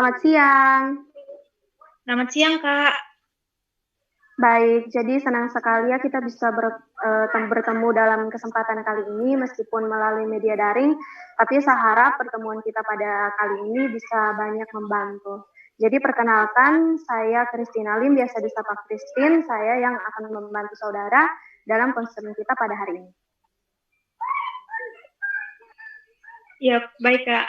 Selamat siang. Selamat siang, Kak. Baik, jadi senang sekali ya kita bisa bertemu dalam kesempatan kali ini meskipun melalui media daring, tapi saya harap pertemuan kita pada kali ini bisa banyak membantu. Jadi perkenalkan, saya Christina Lim, biasa disapa Christine, saya yang akan membantu saudara dalam konseling kita pada hari ini. Ya, baik, Kak.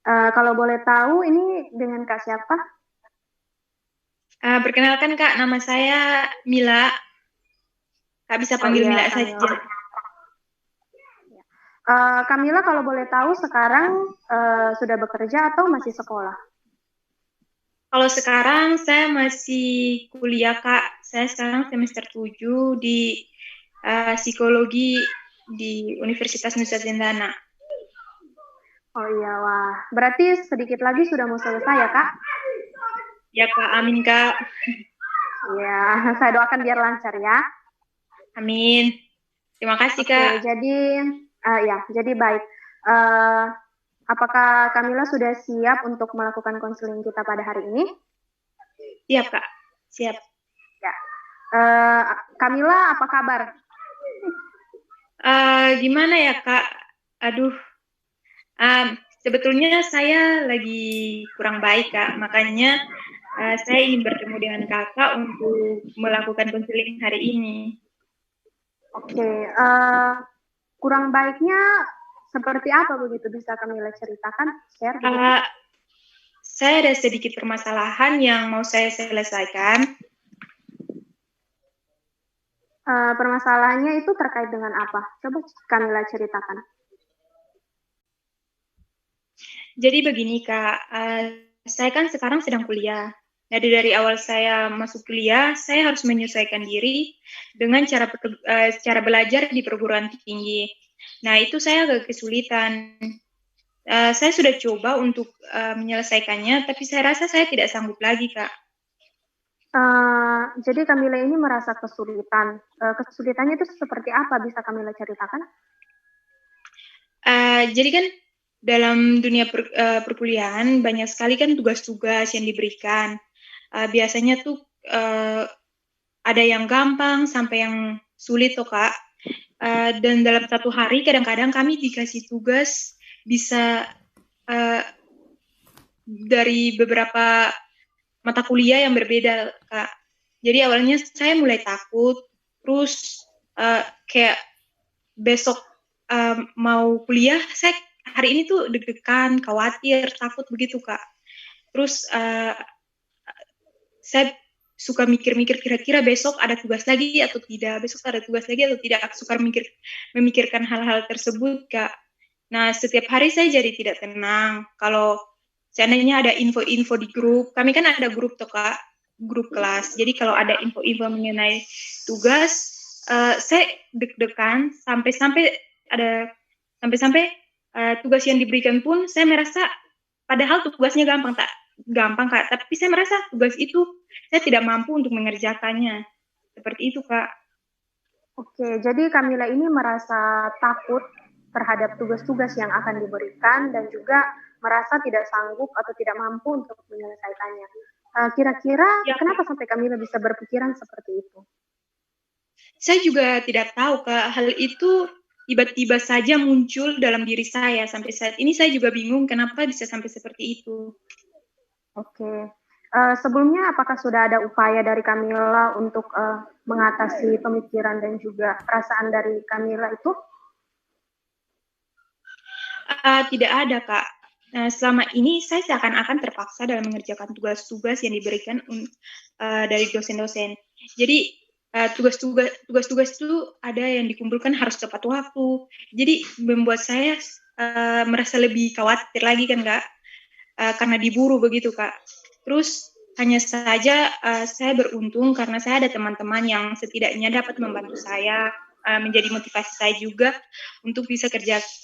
Kalau boleh tahu, ini dengan Kak siapa? Perkenalkan, Kak, nama saya Mila. Kak bisa panggil Iya, Mila saja. Kamila. Kamila, kalau boleh tahu sekarang sudah bekerja atau masih sekolah? Kalau sekarang saya masih kuliah, Kak. Saya sekarang semester 7 di psikologi di Universitas Nusa Cendana. Oh iya, wah. Berarti sedikit lagi sudah mau selesai ya, Kak? Ya, Kak. Amin, Kak. Iya, saya doakan biar lancar ya. Amin. Terima kasih, Oke, Kak. jadi baik. Apakah Kamila sudah siap untuk melakukan konseling kita pada hari ini? Siap, Kak. Siap. Ya. Kamila, apa kabar? Gimana ya, Kak? Aduh, sebetulnya saya lagi kurang baik, Kak. Makanya saya ingin bertemu dengan Kakak untuk melakukan konseling hari ini. Oke, kurang baiknya seperti apa begitu? Bisa Kamila ceritakan, share begitu? Saya ada sedikit permasalahan yang mau saya selesaikan. Permasalahannya itu terkait dengan apa? Coba Kamila ceritakan. Jadi begini, Kak, saya kan sekarang sedang kuliah. Jadi dari awal saya masuk kuliah, saya harus menyesuaikan diri dengan cara belajar di perguruan tinggi. Nah, itu saya agak kesulitan. Saya sudah coba untuk menyelesaikannya, tapi saya rasa saya tidak sanggup lagi, Kak. Jadi Kamila ini merasa kesulitan. Kesulitannya itu seperti apa? Bisa Kamila ceritakan? Jadi kan dalam dunia perkuliahan banyak sekali kan tugas-tugas yang diberikan. Biasanya tuh ada yang gampang sampai yang sulit tuh, Kak. Dan dalam satu hari kadang-kadang kami dikasih tugas bisa dari beberapa mata kuliah yang berbeda, Kak. Jadi awalnya saya mulai takut, terus kayak besok mau kuliah, saya hari ini tuh deg-degan, khawatir, takut begitu, Kak. Terus saya suka mikir-mikir kira-kira besok ada tugas lagi atau tidak, besok ada tugas lagi atau tidak. Aku suka memikirkan hal-hal tersebut, Kak. Nah, setiap hari saya jadi tidak tenang. Kalau seandainya ada info-info di grup, kami kan ada grup tuh, Kak, grup kelas. Jadi kalau ada info-info mengenai tugas, saya deg-degan sampai-sampai tugas yang diberikan pun saya merasa padahal tugasnya gampang, Kak, tapi saya merasa tugas itu saya tidak mampu untuk mengerjakannya. Seperti itu, Kak. Oke, jadi Kamila ini merasa takut terhadap tugas-tugas yang akan diberikan dan juga merasa tidak sanggup atau tidak mampu untuk menyelesaikannya. Kira-kira Ya, kenapa Kak. sampai Kamila bisa berpikiran seperti itu? Saya juga tidak tahu, Kak, hal itu tiba-tiba saja muncul dalam diri saya. Sampai saat ini saya juga bingung kenapa bisa sampai seperti itu. Oke. Sebelumnya apakah sudah ada upaya dari Kamila untuk mengatasi pemikiran dan juga perasaan dari Kamila itu? Tidak ada, Kak. Nah, selama ini saya seakan-akan terpaksa dalam mengerjakan tugas-tugas yang diberikan dari dosen-dosen. Jadi tugas-tugas itu ada yang dikumpulkan harus tepat waktu. Jadi membuat saya merasa lebih khawatir lagi kan, Kak, karena diburu begitu, Kak. Terus hanya saja saya beruntung karena saya ada teman-teman yang setidaknya dapat membantu saya, menjadi motivasi saya juga untuk bisa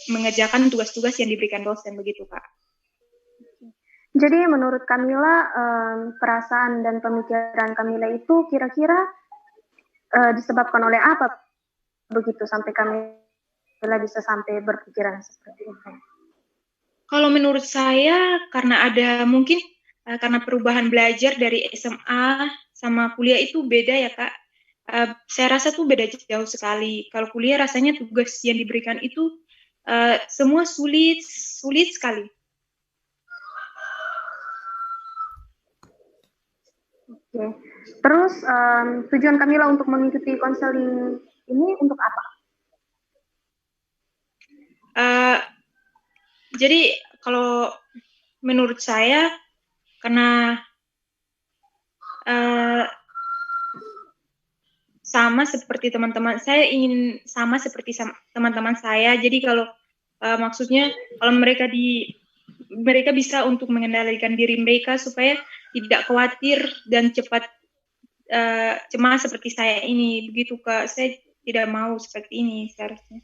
mengerjakan tugas-tugas yang diberikan dosen begitu, Kak. Jadi menurut Kamila, perasaan dan pemikiran Kamila itu kira-kira disebabkan oleh apa begitu sampai Kamila bisa sampai berpikiran seperti itu? Kalau menurut saya karena ada mungkin karena perubahan belajar dari SMA sama kuliah itu beda ya Kak. Saya rasa tuh beda jauh sekali. Kalau kuliah rasanya tugas yang diberikan itu semua sulit sekali. Oke. Terus tujuan Kamila untuk mengikuti konseling ini untuk apa? Jadi kalau menurut saya karena sama seperti teman-teman saya ingin sama seperti teman-teman saya. Jadi kalau maksudnya kalau mereka bisa untuk mengendalikan diri mereka supaya tidak khawatir dan cepat cemas seperti saya ini. Begitu Kak, saya tidak mau seperti ini seharusnya.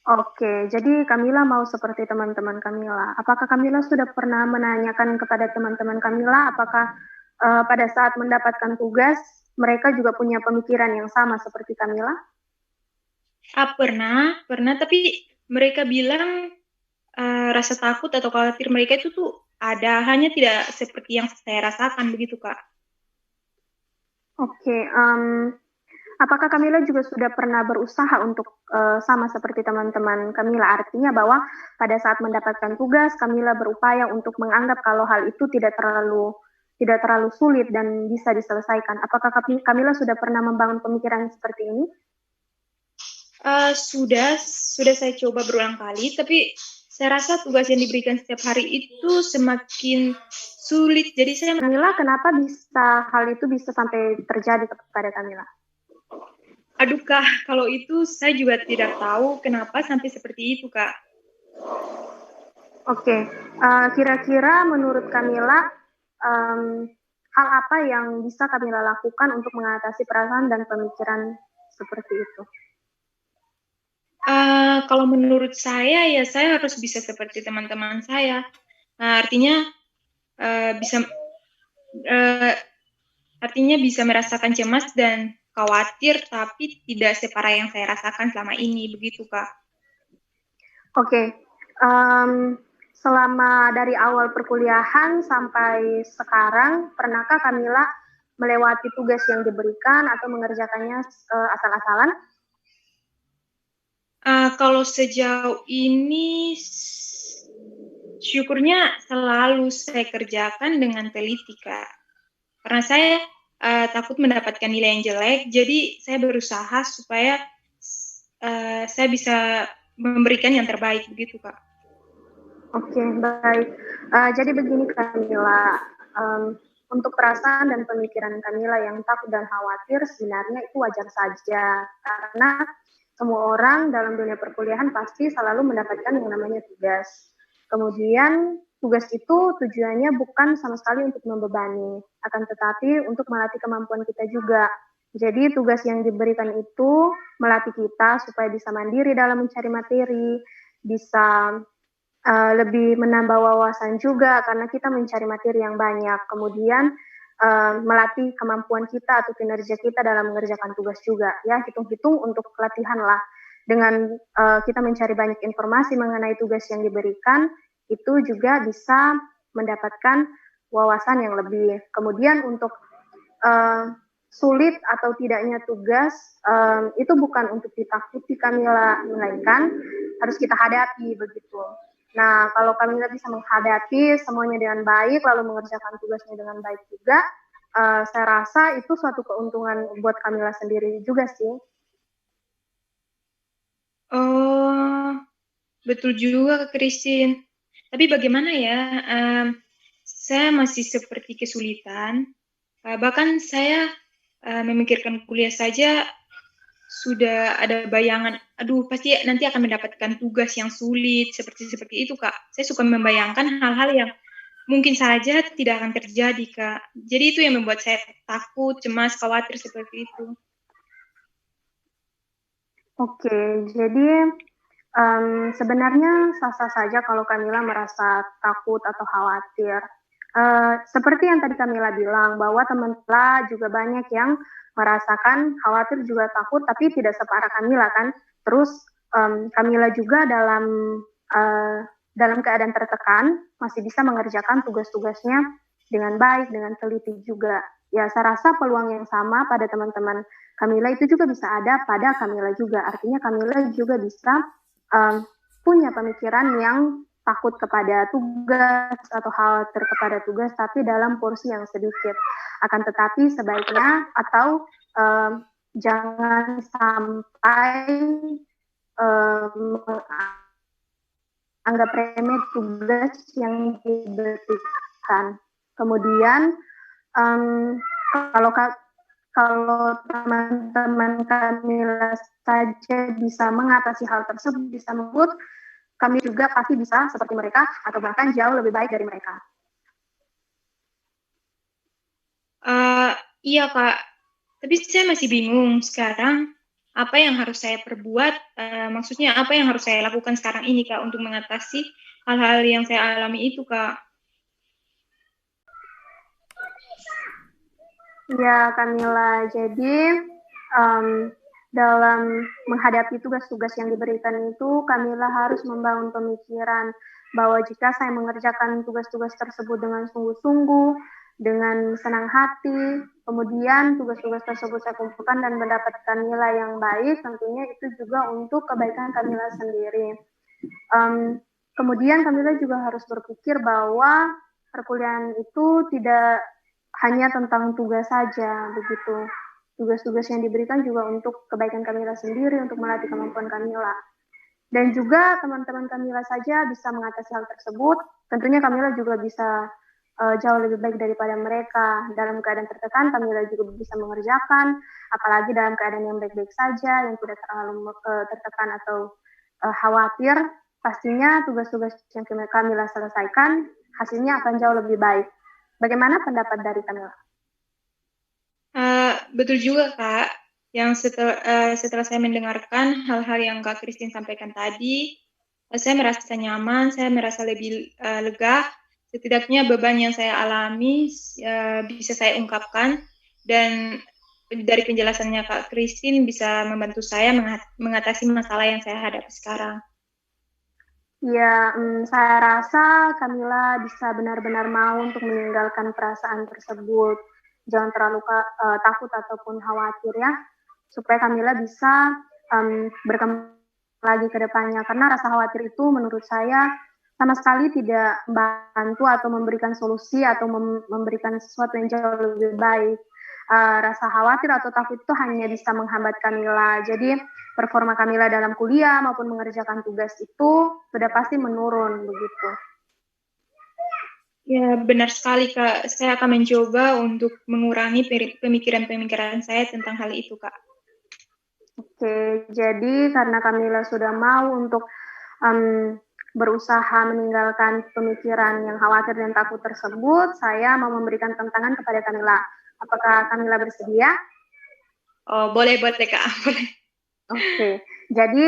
Oke, jadi Kamila mau seperti teman-teman Kamila. Apakah Kamila sudah pernah menanyakan kepada teman-teman Kamila apakah pada saat mendapatkan tugas mereka juga punya pemikiran yang sama seperti Kamila? Pernah, tapi mereka bilang rasa takut atau khawatir mereka itu tuh ada, hanya tidak seperti yang saya rasakan begitu Kak. Oke, apakah Kamila juga sudah pernah berusaha untuk sama seperti teman-teman Kamila? Artinya bahwa pada saat mendapatkan tugas, Kamila berupaya untuk menganggap kalau hal itu tidak terlalu sulit dan bisa diselesaikan. Apakah Kamila sudah pernah membangun pemikiran seperti ini? Sudah saya coba berulang kali, tapi saya rasa tugas yang diberikan setiap hari itu semakin sulit. Jadi Kamila, kenapa hal itu bisa sampai terjadi kepada Kamila? Aduh Kak, kalau itu saya juga tidak tahu kenapa sampai seperti itu Kak. Oke, kira-kira menurut Kamila hal apa yang bisa Kamila lakukan untuk mengatasi perasaan dan pemikiran seperti itu? Kalau menurut saya ya saya harus bisa seperti teman-teman saya. Nah, artinya bisa merasakan cemas dan khawatir, tapi tidak separah yang saya rasakan selama ini, begitu Kak. Oke, selama dari awal perkuliahan sampai sekarang, pernahkah Kamila melewati tugas yang diberikan atau mengerjakannya asal-asalan? Kalau sejauh ini, syukurnya selalu saya kerjakan dengan teliti Kak. Karena saya takut mendapatkan nilai yang jelek, jadi saya berusaha supaya saya bisa memberikan yang terbaik, begitu Kak. Oke, baik. Jadi begini Kamila, untuk perasaan dan pemikiran Kamila yang takut dan khawatir sebenarnya itu wajar saja, karena semua orang dalam dunia perkuliahan pasti selalu mendapatkan yang namanya tugas. Kemudian tugas itu tujuannya bukan sama sekali untuk membebani, akan tetapi untuk melatih kemampuan kita juga. Jadi tugas yang diberikan itu melatih kita supaya bisa mandiri dalam mencari materi, bisa lebih menambah wawasan juga karena kita mencari materi yang banyak. Kemudian melatih kemampuan kita atau kinerja kita dalam mengerjakan tugas juga. Ya, hitung-hitung untuk latihan lah. Dengan kita mencari banyak informasi mengenai tugas yang diberikan, itu juga bisa mendapatkan wawasan yang lebih. Kemudian untuk sulit atau tidaknya tugas itu bukan untuk ditakuti Kamila, melainkan harus kita hadapi begitu. Nah, kalau Kamila bisa menghadapi semuanya dengan baik, lalu mengerjakan tugasnya dengan baik juga, saya rasa itu suatu keuntungan buat Kamila sendiri juga sih. Oh, betul juga Kak Christine. Tapi bagaimana ya, saya masih seperti kesulitan. Bahkan saya memikirkan kuliah saja sudah ada bayangan, aduh pasti nanti akan mendapatkan tugas yang sulit seperti itu Kak. Saya suka membayangkan hal-hal yang mungkin saja tidak akan terjadi Kak. Jadi itu yang membuat saya takut, cemas, khawatir seperti itu. Oke, jadi sebenarnya sah-sah saja kalau Kamila merasa takut atau khawatir. Seperti yang tadi Kamila bilang bahwa teman-teman juga banyak yang merasakan khawatir juga takut, tapi tidak separah Kamila kan. Terus Kamila juga dalam keadaan tertekan masih bisa mengerjakan tugas-tugasnya dengan baik, dengan teliti juga. Ya, saya rasa peluang yang sama pada teman-teman Kamila itu juga bisa ada pada Kamila juga. Artinya Kamila juga bisa punya pemikiran yang takut kepada tugas atau khawatir kepada tugas, tapi dalam porsi yang sedikit. Akan tetapi sebaiknya atau jangan sampai anggap remeh tugas yang diberikan. Kemudian kalau teman-teman Kamila saja bisa mengatasi hal tersebut, bisa membuat, kami juga pasti bisa seperti mereka atau bahkan jauh lebih baik dari mereka. Iya Kak, tapi saya masih bingung sekarang apa yang harus saya perbuat, maksudnya apa yang harus saya lakukan sekarang ini Kak untuk mengatasi hal-hal yang saya alami itu Kak. Ya Kamila, jadi dalam menghadapi tugas-tugas yang diberikan itu, Kamila harus membangun pemikiran bahwa jika saya mengerjakan tugas-tugas tersebut dengan sungguh-sungguh, dengan senang hati, kemudian tugas-tugas tersebut saya kumpulkan dan mendapatkan nilai yang baik, tentunya itu juga untuk kebaikan Kamila sendiri. Kemudian Kamila juga harus berpikir bahwa perkuliahan itu tidak hanya tentang tugas saja, begitu. Tugas-tugas yang diberikan juga untuk kebaikan Kamila sendiri, untuk melatih kemampuan Kamila. Dan juga teman-teman Kamila saja bisa mengatasi hal tersebut. Tentunya Kamila juga bisa jauh lebih baik daripada mereka. Dalam keadaan tertekan, Kamila juga bisa mengerjakan, apalagi dalam keadaan yang baik-baik saja, yang tidak terlalu tertekan atau khawatir, pastinya tugas-tugas yang Kamila selesaikan, hasilnya akan jauh lebih baik. Bagaimana pendapat dari Kamila? Betul juga Kak, yang setelah saya mendengarkan hal-hal yang Kak Christine sampaikan tadi, saya merasa nyaman, saya merasa lebih lega. Setidaknya beban yang saya alami bisa saya ungkapkan, dan dari penjelasannya Kak Christine bisa membantu saya mengatasi masalah yang saya hadapi sekarang. Ya, saya rasa Kamila bisa benar-benar mau untuk meninggalkan perasaan tersebut. Jangan terlalu takut ataupun khawatir ya, supaya Kamila bisa berkembang lagi ke depannya. Karena rasa khawatir itu menurut saya sama sekali tidak membantu atau memberikan solusi atau memberikan sesuatu yang jauh lebih baik. Rasa khawatir atau takut itu hanya bisa menghambat Kamila. Jadi performa Kamila dalam kuliah maupun mengerjakan tugas itu sudah pasti menurun begitu. Ya, benar sekali Kak. Saya akan mencoba untuk mengurangi pemikiran-pemikiran saya tentang hal itu Kak. Oke, jadi karena Kamila sudah mau untuk berusaha meninggalkan pemikiran yang khawatir dan takut tersebut, saya mau memberikan tantangan kepada Kamila. Apakah Kamila bersedia? Oh, boleh Kak. Boleh. Oke, jadi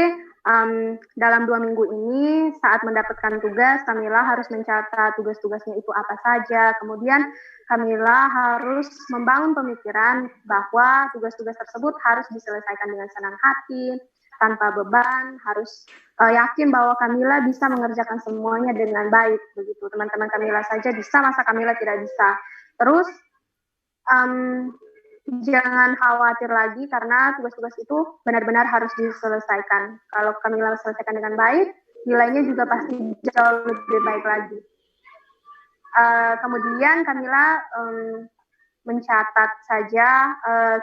dalam 2 minggu ini saat mendapatkan tugas, Kamila harus mencatat tugas-tugasnya itu apa saja. Kemudian Kamila harus membangun pemikiran bahwa tugas-tugas tersebut harus diselesaikan dengan senang hati, tanpa beban, harus yakin bahwa Kamila bisa mengerjakan semuanya dengan baik. Begitu, teman-teman Kamila saja bisa, masa Kamila tidak bisa. Terus jangan khawatir lagi karena tugas-tugas itu benar-benar harus diselesaikan. Kalau Kamila selesaikan dengan baik, nilainya juga pasti jauh lebih baik lagi. Kemudian Kamila mencatat saja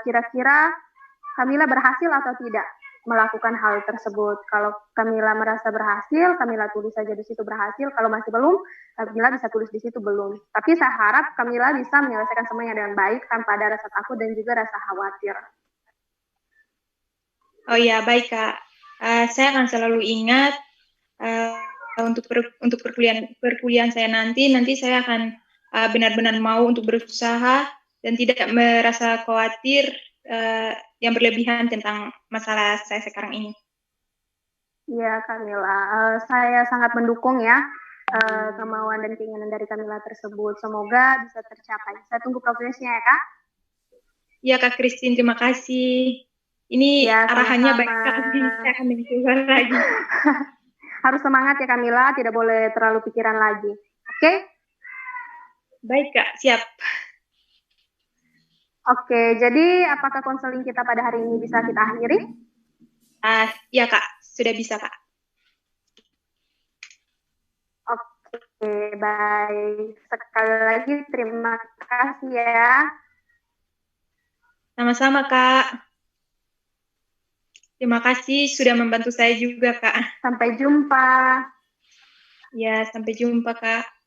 kira-kira Kamila berhasil atau tidak melakukan hal tersebut. Kalau Kamila merasa berhasil, Kamila tulis saja di situ berhasil. Kalau masih belum, Kamila bisa tulis di situ belum. Tapi saya harap Kamila bisa menyelesaikan semuanya dengan baik tanpa ada rasa takut dan juga rasa khawatir. Oh ya, baik Kak. Saya akan selalu ingat untuk perkuliahan saya nanti saya akan benar-benar mau untuk berusaha dan tidak merasa khawatir yang berlebihan tentang masalah saya sekarang ini. Iya, Kamila. Saya sangat mendukung ya kemauan dan keinginan dari Kamila tersebut. Semoga bisa tercapai. Saya tunggu progresnya ya, Kak. Iya, Kak Christine. Terima kasih. Ini ya, arahannya baik sekali. Saya akan mencoba lagi. Harus semangat ya Kamila, tidak boleh terlalu pikiran lagi. Oke? Baik, Kak. Siap. Oke, jadi apakah konseling kita pada hari ini bisa kita akhiri? Ya, Kak. Sudah bisa, Kak. Oke, baik. Sekali lagi terima kasih ya. Sama-sama, Kak. Terima kasih sudah membantu saya juga, Kak. Sampai jumpa. Ya, sampai jumpa, Kak.